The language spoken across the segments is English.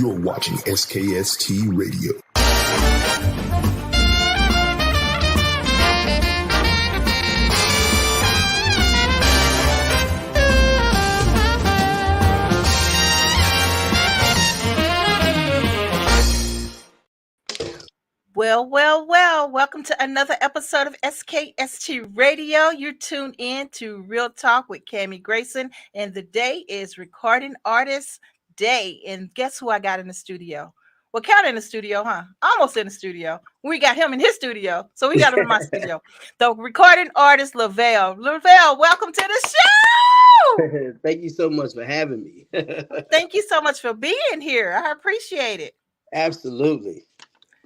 You're watching SKST Radio. Well. Welcome to another episode of SKST Radio. You're tuned in to Real Talk with Cammie Grayson, and the day is Recording Artist Day. And guess who I got in the studio? Well, count in the studio, huh? Almost in the studio. We got him in his studio, so we got him in my studio. The recording artist, Levelle. Levelle, welcome to the show! Thank you so much for having me. Thank you so much for being here. I appreciate it. Absolutely.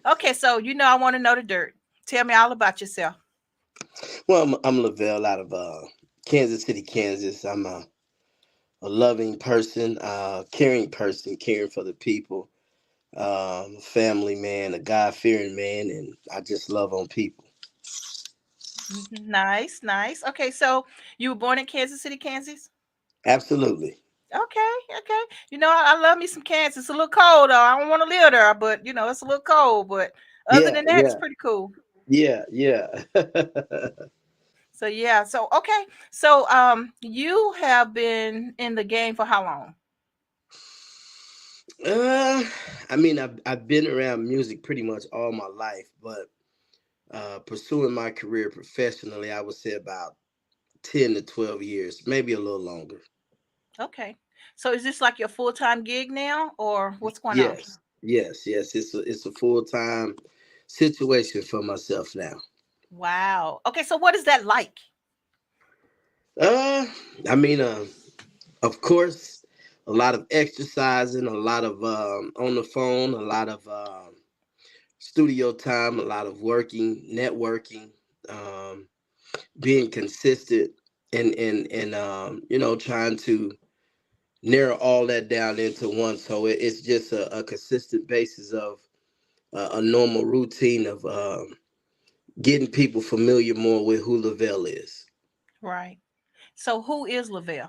Okay, so I want to know the dirt. Tell me all about yourself. Well, I'm Levelle out of Kansas City, Kansas. I'm a loving person, caring person, caring for the people, family man, a God-fearing man, and I just love on people. Nice. Okay, so you were born in Kansas City, Kansas? Absolutely. Okay. I love me some Kansas. It's a little cold, though. I don't want to live there, but it's a little cold. But other than that, it's pretty cool. Yeah. So okay. So you have been in the game for how long? I've been around music pretty much all my life, but pursuing my career professionally, I would say about 10 to 12 years, maybe a little longer. Okay. So is this like your full-time gig now, or what's going on? Yes. It's a full-time situation for myself now. Wow. Okay, so what is that like? Of course, a lot of exercising, a lot of on the phone, a lot of studio time, a lot of working, networking, being consistent, and trying to narrow all that down into one. So it's just a consistent basis of a normal routine of getting people familiar more with who Levelle is. Right. So who is Levelle?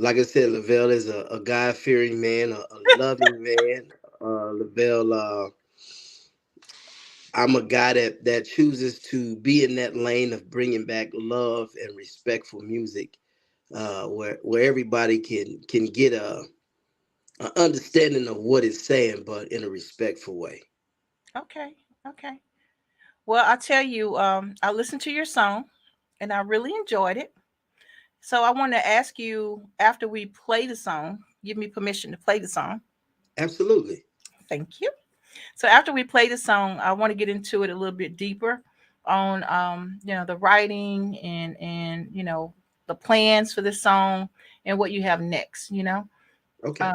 Like I said, Levelle is a God-fearing man, a loving man. Levelle, I'm a guy that chooses to be in that lane of bringing back love and respectful music, where everybody can get a understanding of what it's saying, but in a respectful way. Okay. Well, I tell you, I listened to your song and I really enjoyed it. So I want to ask you, after we play the song, give me permission to play the song. Absolutely. Thank you. So after we play the song, I want to get into it a little bit deeper on the writing and the plans for this song and what you have next. Okay.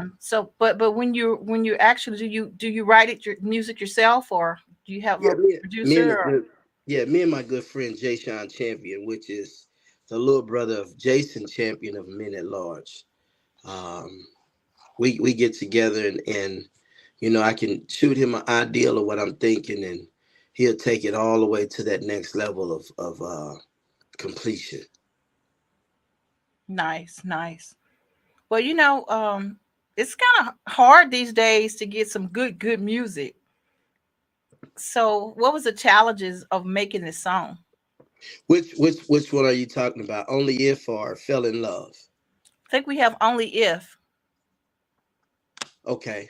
But when you actually do you write your music yourself, or do you have a producer? Me and my good friend Jay Sean Champion, which is the little brother of Jason Champion of Men at Large. We get together and I can shoot him an ideal of what I'm thinking, and he'll take it all the way to that next level of completion. Nice. Well, it's kind of hard these days to get some good music. So what was the challenges of making this song? Which one are you talking about? Only If or Fell in Love? I think we have Only If. Okay.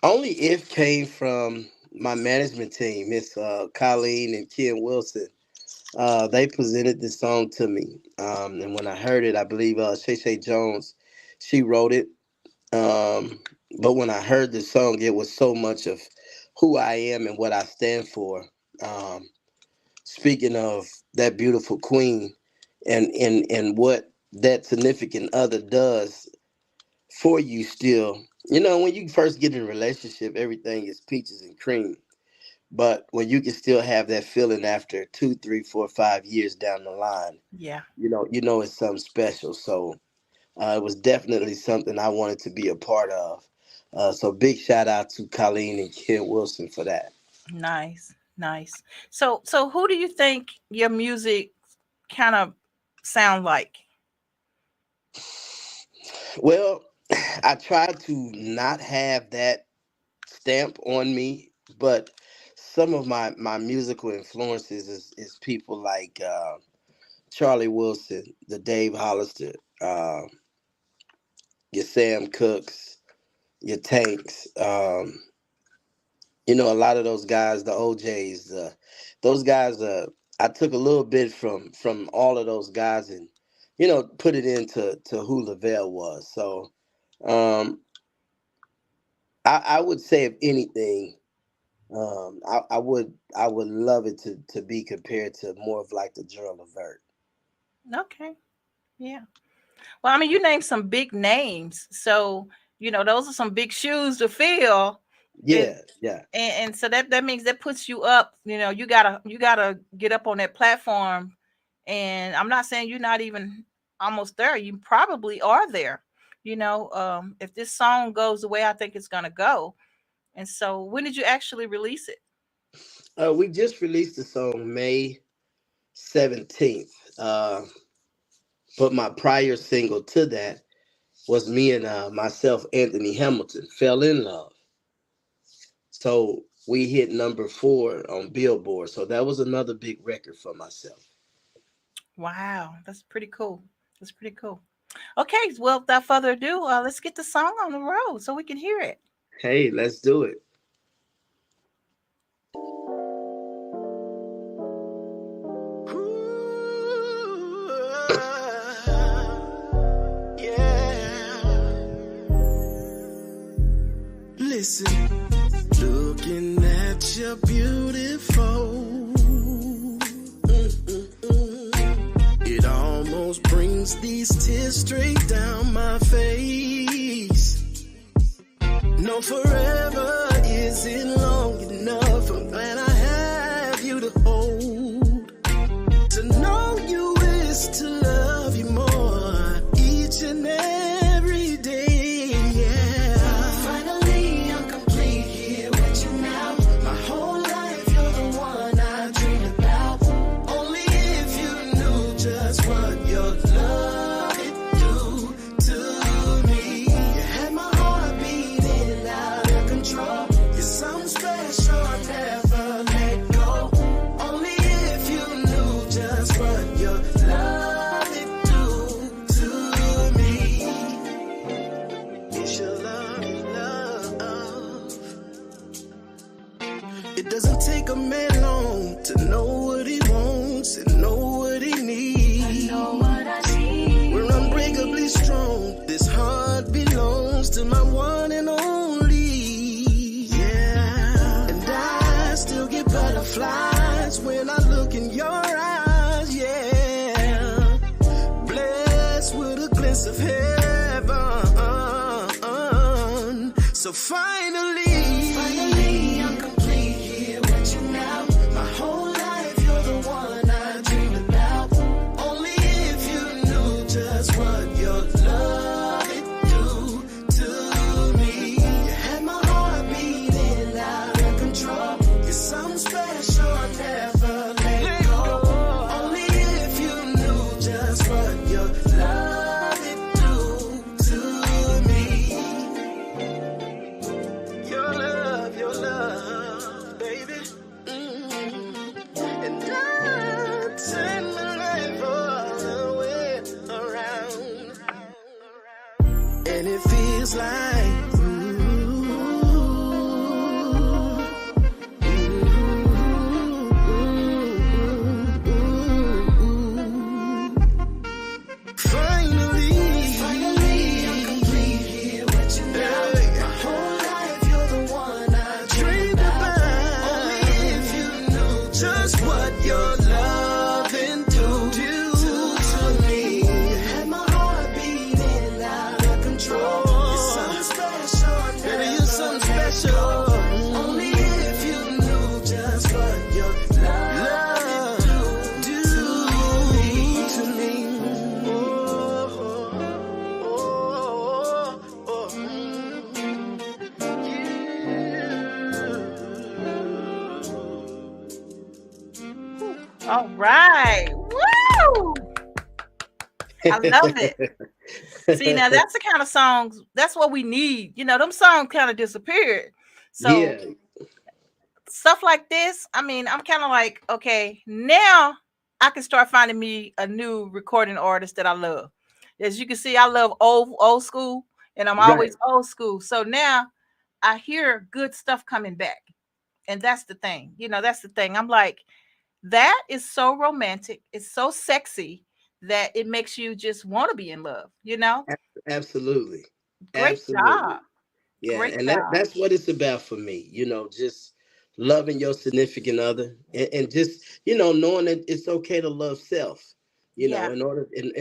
Only If came from my management team. It's Colleen and Ken Wilson. They presented this song to me. And when I heard it, I believe Shay Jones, she wrote it. But when I heard the song, it was so much of who I am and what I stand for. Speaking of that beautiful queen and what that significant other does for you still. When you first get in a relationship, everything is peaches and cream. But when you can still have that feeling after 2, 3, 4, 5 years down the line, yeah, it's something special. So it was definitely something I wanted to be a part of. So big shout out to Colleen and Ken Wilson for that. Nice. So who do you think your music kind of sound like? Well, I try to not have that stamp on me, but some of my musical influences is people like Charlie Wilson, the Dave Hollister, your Sam Cooks, your Tanks. A lot of those guys, the OJs, those guys. I took a little bit from all of those guys and put it into who Levelle was. So I would say, if anything, I would love it to be compared to more of like the Gerald LeVert. Okay. Yeah. Well, I mean, you named some big names, so those are some big shoes to fill. And Yeah, yeah. and so that means that puts you up. You gotta get up on that platform. And I'm not saying you're not even almost there. You probably are there. If this song goes the way I think it's gonna go. And so, when did you actually release it? We just released the song May 17th. But my prior single to that was me and myself, Anthony Hamilton, Fell in Love. So we hit number 4 on Billboard. So that was another big record for myself. Wow, that's pretty cool. That's pretty cool. Okay, well, without further ado, let's get the song on the road so we can hear it. Hey, let's do it. Listen, looking at you beautiful, it almost brings these tears straight down my face. No, forever isn't long enough. I'm glad I have you to hold. To know you is to love you more each and every day. Yeah. Finally, I'm complete here with you now. My whole life, you're the one I dream about. Only if you knew just what your love could do to me. You had my heart beating out of control. You're something special, I never let go. Only if you knew just what your love could do to me. It's your love. It doesn't take a man long to know what he wants and know what he needs. We're unbreakably strong. This heart belongs to my one and only. Yeah. And I still get butterflies when I look in your eyes. Yeah. Blessed with a glimpse of heaven. So finally, I'm complete here with you now. My whole life, you're the one I dream about. Only if you knew just what your love could do to me. You had my heart beating out of control. You're something special, I never let go. Only if you knew just what your love could do to me. Your love, baby. And I turn my life all the way around. And it feels like finally, I'm complete here with you now. My whole life, you're the one I dreamed about. Only if you knew just what your love can do to me. You had my heart beating out of control. You're something special, baby, you're something special. Only if you knew just what your love can do to me. All right. Woo! I love it. See, now that's the kind of songs, that's what we need. Them songs kind of disappeared. So Yeah, stuff like this, I mean, I'm kind of like, okay, now I can start finding me a new recording artist that I love. As you can see, I love old school, and I'm right. always old school. So now I hear good stuff coming back. And that's the thing. That's the thing. I'm like, that is so romantic. It's so sexy that it makes you just want to be in love. Absolutely. Great Absolutely. job. Yeah, Great and job. that's what it's about for me, just loving your significant other, and just, knowing that it's okay to love self. Yeah, In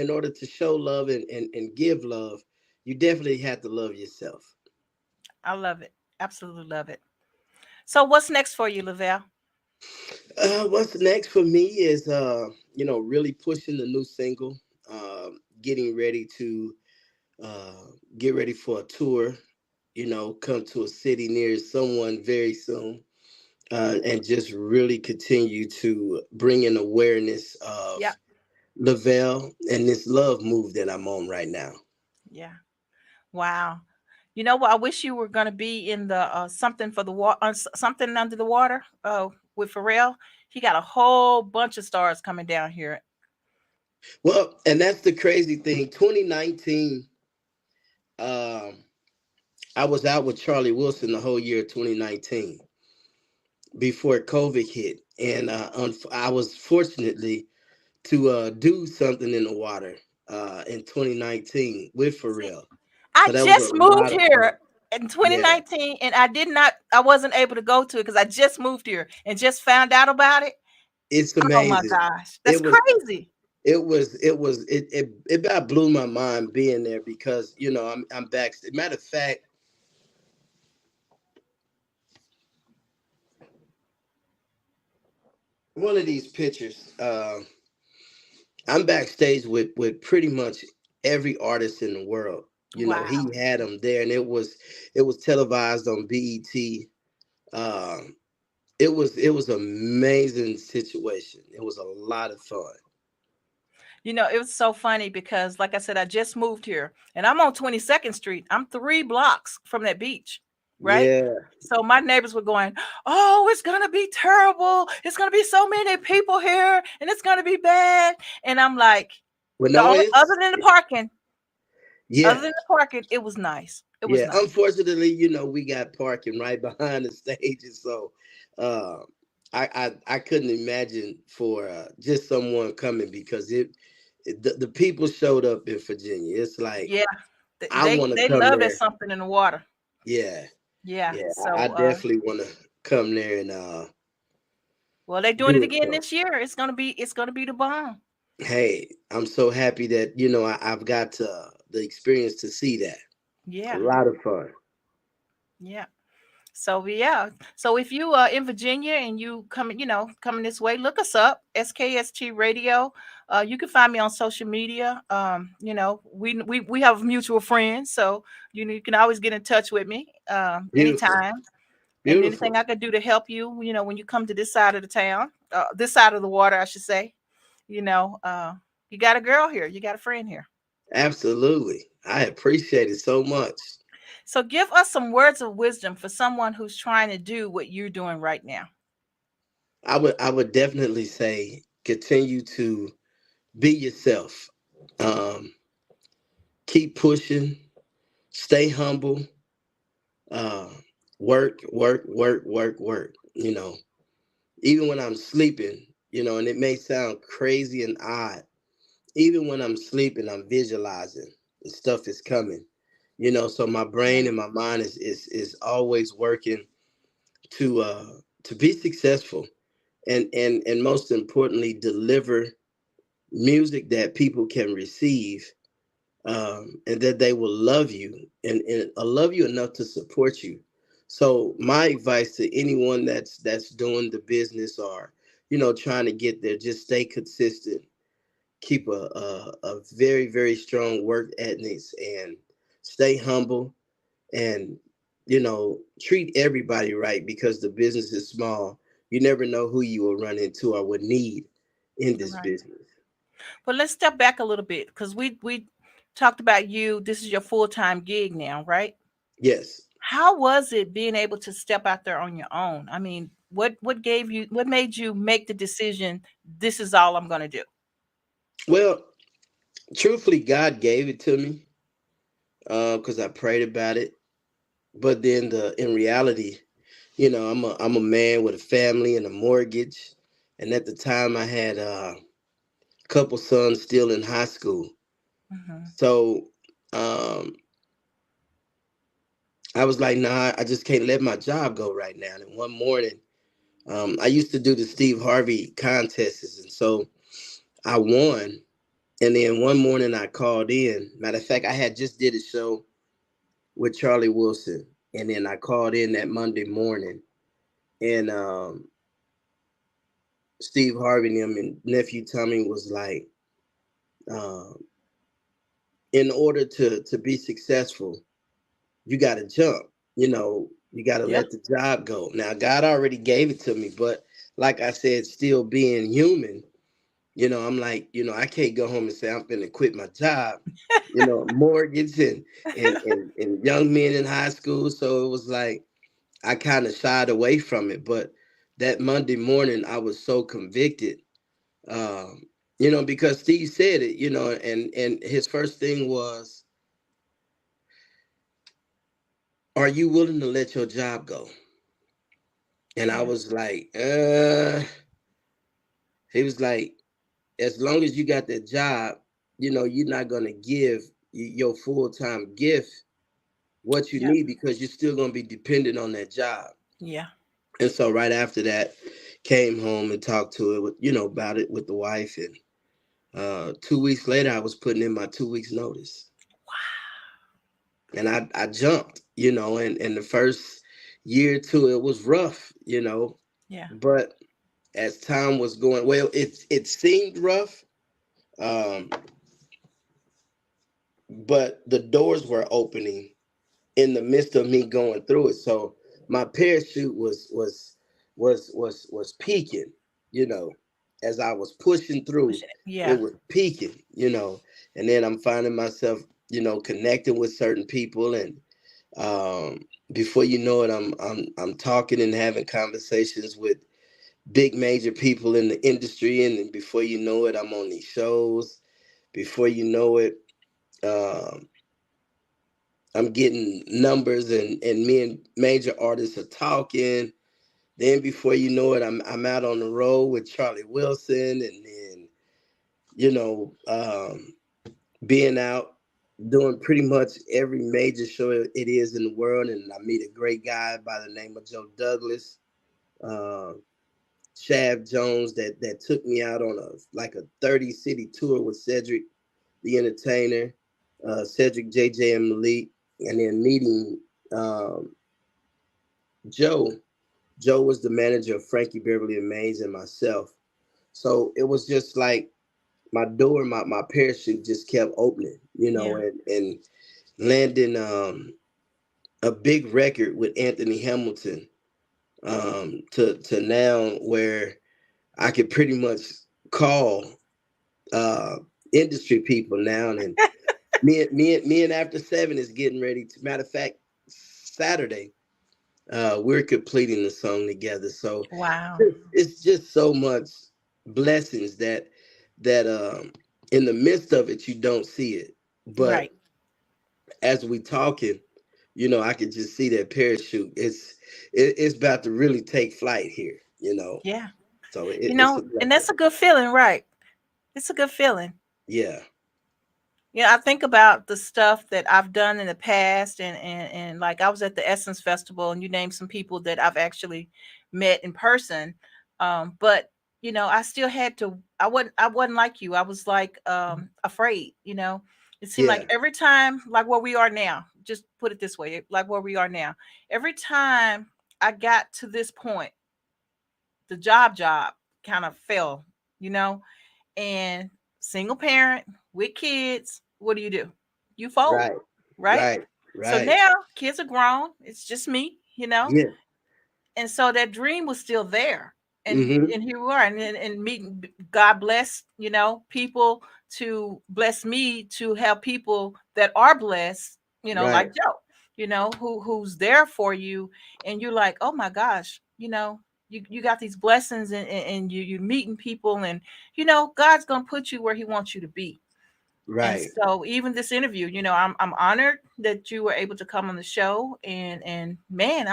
order to show love and give love, you definitely have to love yourself. I love it. Absolutely love it. So what's next for you, Levelle? What's next for me is really pushing the new single, getting ready to uh get ready for a tour, come to a city near someone very soon, and just really continue to bring in awareness of Yeah, Levelle and this love move that I'm on right now. yeah. Wow. You know what? I wish you were going to be in the something for the water, something under the water. With Pharrell, he got a whole bunch of stars coming down here. Well, and that's the crazy thing. 2019, um, I was out with Charlie Wilson the whole year of 2019 before COVID hit, and I was fortunately to do something in the water in 2019 with See, Pharrell. I So that was a just moved lot of fun. here in Yeah, 2019, and I wasn't able to go to it because I just moved here and just found out about it. it's Oh my amazing. gosh, that's It was crazy. it about blew my mind being there because I'm back. Matter of fact, one of these pictures, I'm backstage with pretty much every artist in the world. He Wow. had them there, and it was televised on BET. Um, it was an amazing situation. It was a lot of fun. It was so funny because, like I said, I just moved here and I'm on 22nd Street. I'm 3 blocks from that beach, right? Yeah. So my neighbors were going, "Oh, it's going to be terrible. It's going to be so many people here and it's going to be bad." And I'm like, Well, the no, only, it's other yeah. than the parking, it was nice. It was Yeah, nice. unfortunately, we got parking right behind the stages, so uh, I couldn't imagine for just someone coming because the people showed up in Virginia. It's like Yeah. I They want to they come love that there. something in the water. Yeah, Yeah. yeah, I So definitely want to come there and well, they're doing it do it. again So, this year. It's gonna be the bomb. hey, I'm so happy that I've got the experience to see that. A Yeah. lot of fun. Yeah. So yeah. So if you are in Virginia and you coming this way, look us up, SKST Radio. You can find me on social media. We have mutual friends, so you can always get in touch with me Beautiful, anytime. And anything beautiful. I could do to help you, when you come to this side of the town, this side of the water, I should say. You know, uh, you got a girl here, you got a friend here. Absolutely, I appreciate it so much. So give us some words of wisdom for someone who's trying to do what you're doing right now. I would definitely say continue to be yourself. Um, Keep pushing, stay humble, uh, work, work, work, work, work. Even when I'm sleeping, and it may sound crazy and odd, even when I'm sleeping, I'm visualizing and stuff is coming. So my Yeah, brain and my mind is always working to be successful and most importantly deliver music that people can receive, and that they will love you and love you enough to support you. So my advice to anyone that's doing the business or trying to get there, just stay consistent, keep a very very strong work ethics, and stay humble, and treat everybody right because the business is small. You never know who you will run into or would need in this right. business. But let's step back a little bit because we talked about you. This is your full-time gig now, right? Yes. How was it being able to step out there on your own? I mean, what made you make the decision, this is all I'm gonna do? Well, truthfully, God gave it to me because I prayed about it. But then in reality, I'm a man with a family and a mortgage, and at the time I had a couple sons still in high school. Hmm. So um, I was like, nah, I just can't let my job go right now. And one morning, I used to do the Steve Harvey contests, and so I won. And then one morning I called in. Matter of fact, I had just did a show with Charlie Wilson, and then I called in that Monday morning, and Steve Harvey and him and nephew Tommy was like, um, in order to be successful, you got to jump. You got to Yeah. let the job go. Now, God already gave it to me, but like I said, still being human, I'm like, I can't go home and say I'm going to quit my job. Mortgage and young men in high school. So it was like I kind of shied away from it. But that Monday morning, I was so convicted, um, because Steve said it, and his first thing was, are you willing to let your job go? And I Yeah. was like, he was like, as long as you got that job, you're not going to give your full-time gift what you Yeah. need because you're still going to be dependent on that job. Yeah. And so right after that, came home and talked to it with, about it with the wife. And 2 weeks later, I was putting in my 2 weeks notice. And I jumped, and the first year or two, it was rough, Yeah. but as time was going, well, it seemed rough, um, but the doors were opening in the midst of me going through it. So my parachute was peaking, as I was pushing through, Pushing it. it Yeah. was peaking, and then I'm finding myself, connecting with certain people, and before you know it, I'm talking and having conversations with big major people in the industry, and then before you know it, I'm on these shows. Before you know it, um, I'm getting numbers, and me and major artists are talking. Then before you know it, I'm out on the road with Charlie Wilson, and then you know um, being out doing pretty much every major show it is in the world. And I meet a great guy by the name of Joe Douglas, uh, Shav Jones, that took me out on a 30 city tour with Cedric the Entertainer, Cedric, JJ, and Malik, and then meeting um, Joe. Joe was the manager of Frankie Beverly and Mays and myself. So it was just like my door, my parachute just kept opening, Yeah. and landing a big record with Anthony Hamilton, to now where I could pretty much call uh, industry people now. And me and After Seven is getting ready to. Matter of fact, Saturday, we're completing the song together. So Wow. it's just so much blessings that in the midst of it you don't see it, but Right. as we talking, I can just see that parachute. It's about to really take flight here. Yeah. So it's a And blessing. that's a good feeling, right? It's a good feeling. Yeah. Yeah, I think about the stuff that I've done in the past, and like I was at the Essence Festival, and you named some people that I've actually met in person. But I still had to. I wasn't like you. I was like afraid. It seemed like Yeah. every time, like where we are now. Just put it this way, like where we are now. Every time I got to this point, the job kind of fell. You know, and single parent with kids, what do? You fold, Right. right? Right. So Right. now kids are grown. It's just me. Yeah. And so that dream was still there. and here we are, and meeting. God bless, people to bless me to have people that are blessed, like Right. Joe, who's there for you, and you're like, oh my gosh, you got these blessings, and you're meeting people, and God's gonna put you where He wants you to be. And Right. so even this interview, I'm honored that you were able to come on the show, and man,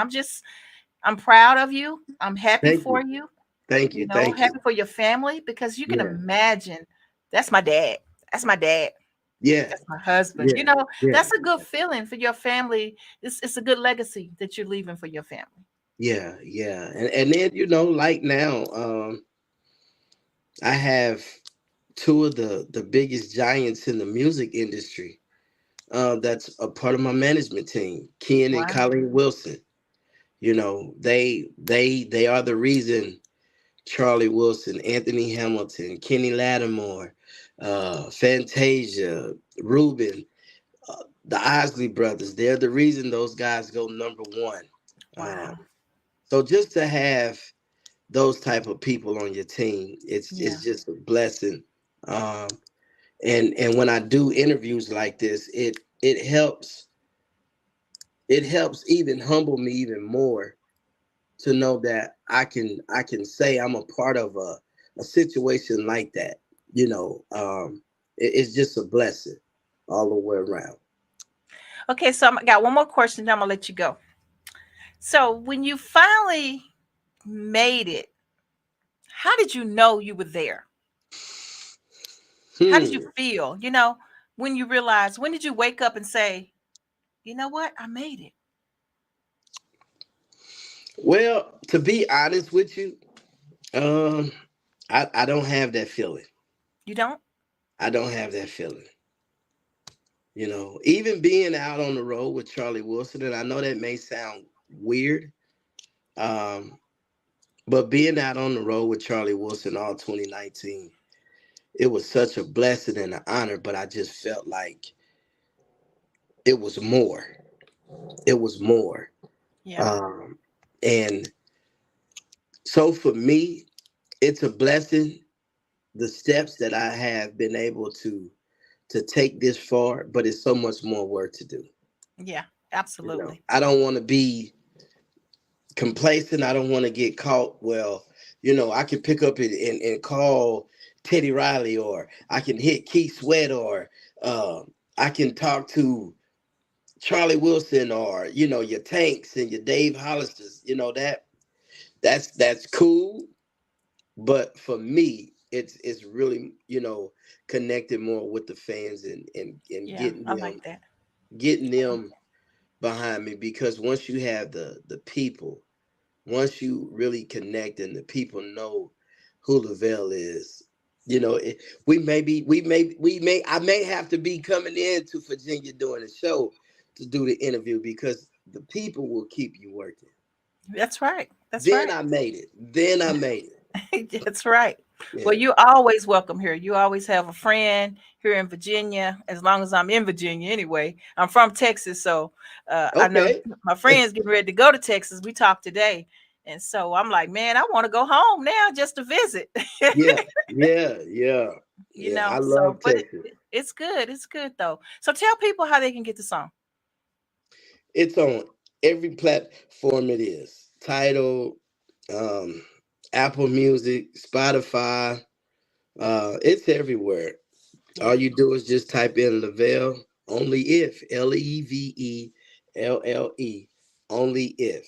I'm proud of you. I'm happy Thank for you. you, Thank you. Thank you. happy for your family, because you can Yeah. imagine, that's my dad. That's my dad. Yeah. That's my husband. Yeah. Yeah. That's a good feeling for your family. It's a good legacy that you're leaving for your family. Yeah. Yeah. And then, like now, I have two of the biggest giants in the music industry. That's a part of my management team, Ken and Wow. Colleen Wilson. They are the reason Charlie Wilson, Anthony Hamilton, Kenny Lattimore, Fantasia, Ruben, the Isley brothers. They're the reason those guys go number one. Wow. So just to have those type of people on your team, Yeah. it's just a blessing. Um, and when I do interviews like this, it helps even humble me even more to know that I can say I'm a part of a situation like that. It's just a blessing all the way around. Okay, so I got one more question, then I'm gonna let you go. So when you finally made it, how did you know you were there? How did you Hmm. feel? When you realized, when did you wake up and say, you know what, I made it? Well, to be honest with you, um, I don't have that feeling. You don't? I don't have that feeling. Even being out on the road with Charlie Wilson, and I know that may sound weird, um, but being out on the road with Charlie Wilson all 2019, it was such a blessing and an honor, but I just felt like it was more. It was more. Yeah. Um, and so for me, it's a blessing, the steps that I have been able to take this far, but it's so much more work to do. Yeah, absolutely. I don't want to be complacent. I don't want to get caught. Well, I can pick up and call Teddy Riley, or I can hit Keith Sweat, or I can talk to Charlie Wilson, or your Tanks and your Dave Hollisters. That's cool. But for me, it's really connected more with the fans, and Yeah, getting I like them that. getting them behind me, because once you have the people, once you really connect and the people know who Levelle is, I may have to be coming into Virginia doing a show to do the interview, because the people will keep you working. That's right. That's Then right. I made it. Then I made it. That's right. Well, Yeah. you're always welcome here. You always have a friend here in Virginia, as long as I'm in Virginia anyway. I'm from Texas, so I know Okay. my friends getting ready to go to Texas. We talked today. And so I'm like, man, I want to go home now just to visit. Yeah. Yeah. Yeah. Yeah. I So love but Texas. it's good. It's good though. So tell people how they can get the song. It's on every platform it is. Tidal, um, Apple Music, Spotify. It's everywhere. All Yeah. you do is just type in Levelle, only if, Levelle, only if.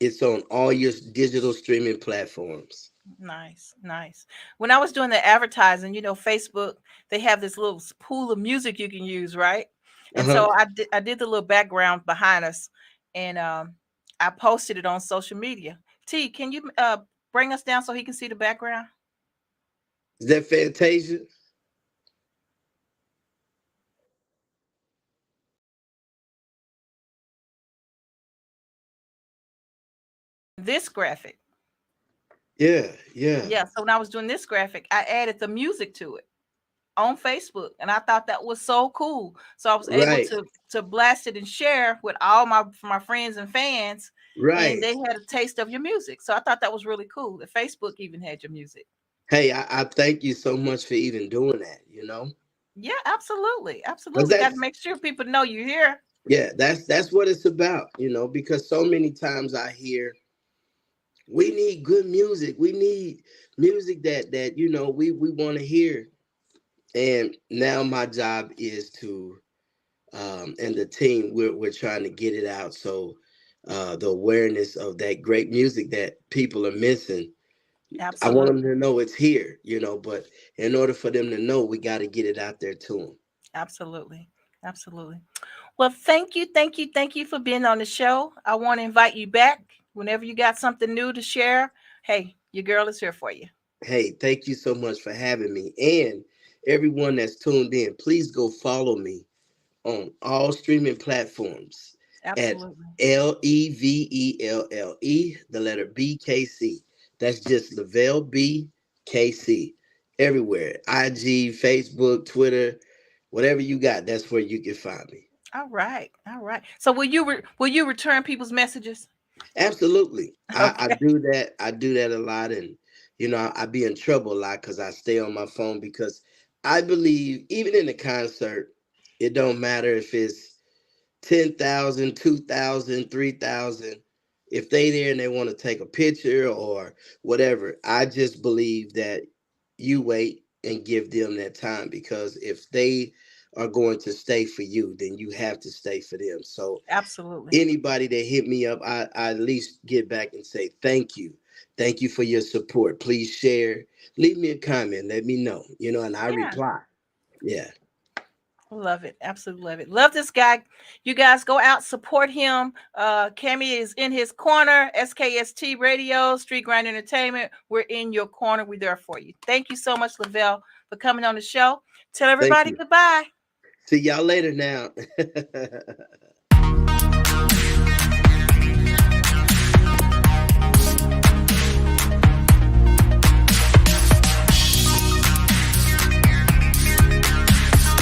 It's on all your digital streaming platforms. Nice, nice. When I was doing the advertising, Facebook, they have this little pool of music you can use, right? And Uh-huh. so I did the little background behind us, and I posted it on social media. T, can you bring us down so he can see the background? Is that Fantasia? This graphic. Yeah, yeah. Yeah, so when I was doing this graphic, I added the music to it on Facebook, and I thought that was so cool. So I was able Right. to blast it and share with all my friends and fans. and Right. they had a taste of your music. So I thought that was really cool that Facebook even had your music. Hey, I thank you so much for even doing that, you know? Yeah, absolutely. Because Absolutely. Got to that's make sure people know you're here. yeah, that's what it's about, you know, because so many times I hear we need good music. We need music that you know we want to hear. And now my job is to and the team we're trying to get it out so the awareness of that great music that people are missing. I want them Absolutely. to know it's here, you know, but in order for them to know, we got to get it out there to them. Absolutely. Absolutely. Well, thank you. Thank you. Thank you for being on the show. I want to invite you back whenever you got something new to share. Hey, your girl is here for you. Hey, thank you so much for having me. And everyone that's tuned in, please go follow me on all streaming platforms at Absolutely. Levelle, the letter BKC. That's just Lavelle BKC. Everywhere. IG, Facebook, Twitter, whatever you got, that's where you can find me. All right. All right. So will you return people's messages? Absolutely. I Okay. do that. I do that a lot. And, you know, I be in trouble a lot because I stay on my phone because I believe even in a concert, it don't matter if it's 10,000, 2,000, 3,000. If they there and they want to take a picture or whatever, I just believe that you wait and give them that time because if they are going to stay for you, then you have to stay for them. So Absolutely. anybody that hit me up, I at least get back and say thank you. Thank you for your support. Please share. Leave me a comment. Let me know. You know, and I Yeah. reply. Yeah. Love it. Absolutely love it. Love this guy. You guys go out, support him. Cammy is in his corner. SKST Radio, Street Grind Entertainment. We're in your corner. We're there for you. Thank you so much, Levelle, for coming on the show. Tell Thank everybody you. goodbye. See y'all later now.